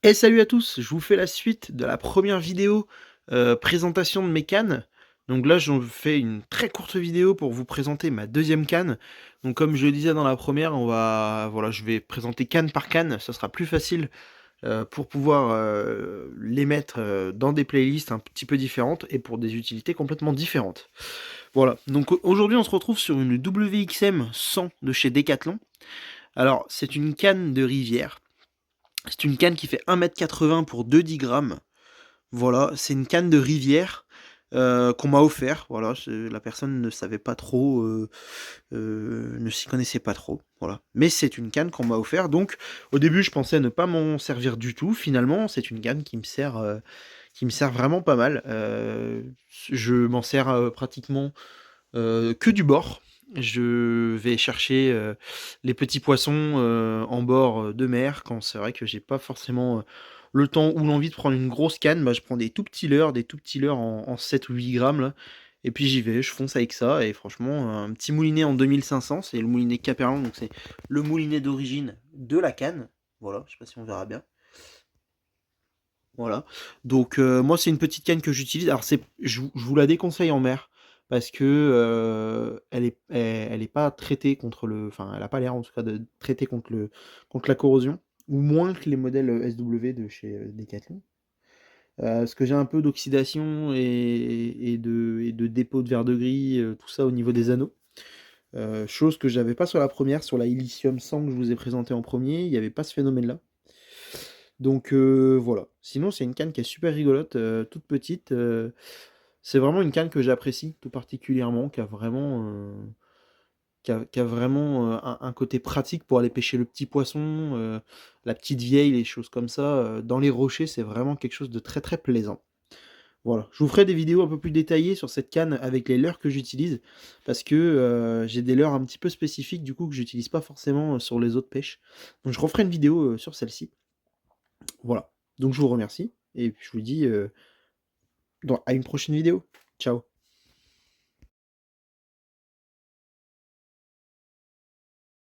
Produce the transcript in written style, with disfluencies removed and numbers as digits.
Et salut à tous, je vous fais la suite de la première vidéo présentation de mes cannes. Donc là, je fais une très courte vidéo pour vous présenter ma deuxième canne. Donc comme je le disais dans la première, voilà, je vais présenter canne par canne. Ça sera plus facile pour pouvoir les mettre dans des playlists un petit peu différentes et pour des utilités complètement différentes. Voilà. Donc aujourd'hui, on se retrouve sur une WXM 100 de chez Decathlon. Alors, c'est une canne de rivière. C'est une canne qui fait 1,80 m pour 2,10 grammes. Voilà, c'est une canne de rivière qu'on m'a offert. Voilà, la personne ne savait pas trop, ne s'y connaissait pas trop. Voilà, mais c'est une canne qu'on m'a offert. Donc, au début, je pensais ne pas m'en servir du tout. Finalement, c'est une canne qui me sert vraiment pas mal. Je m'en sers pratiquement que du bord. Je vais chercher les petits poissons en bord de mer quand c'est vrai que j'ai pas forcément le temps ou l'envie de prendre une grosse canne. Bah, je prends des tout petits leurres en 7 ou 8 grammes là, et puis j'y vais, je fonce avec ça. Et franchement, un petit moulinet en 2500, c'est le moulinet Caperlan, donc c'est le moulinet d'origine de la canne. Voilà, je sais pas si on verra bien. Voilà. Donc moi c'est une petite canne que j'utilise. Alors je vous la déconseille en mer parce que elle est pas traitée contre enfin elle a pas l'air en tout cas de traiter contre la corrosion, ou moins que les modèles SW de chez Decathlon. Parce que j'ai un peu d'oxydation et de dépôt de verre de gris, tout ça au niveau des anneaux. Chose que j'avais pas sur la première, sur la Illicium 100 que je vous ai présenté en premier, il n'y avait pas ce phénomène-là. Donc voilà. Sinon, c'est une canne qui est super rigolote, toute petite. C'est vraiment une canne que j'apprécie tout particulièrement, qui a vraiment un côté pratique pour aller pêcher le petit poisson, la petite vieille, les choses comme ça. Dans les rochers, c'est vraiment quelque chose de très très plaisant. Voilà. Je vous ferai des vidéos un peu plus détaillées sur cette canne avec les leurres que j'utilise, parce que j'ai des leurres un petit peu spécifiques du coup que j'utilise pas forcément sur les autres pêches. Donc je referai une vidéo sur celle-ci. Voilà. Donc je vous remercie et puis je vous dis à une prochaine vidéo. Ciao.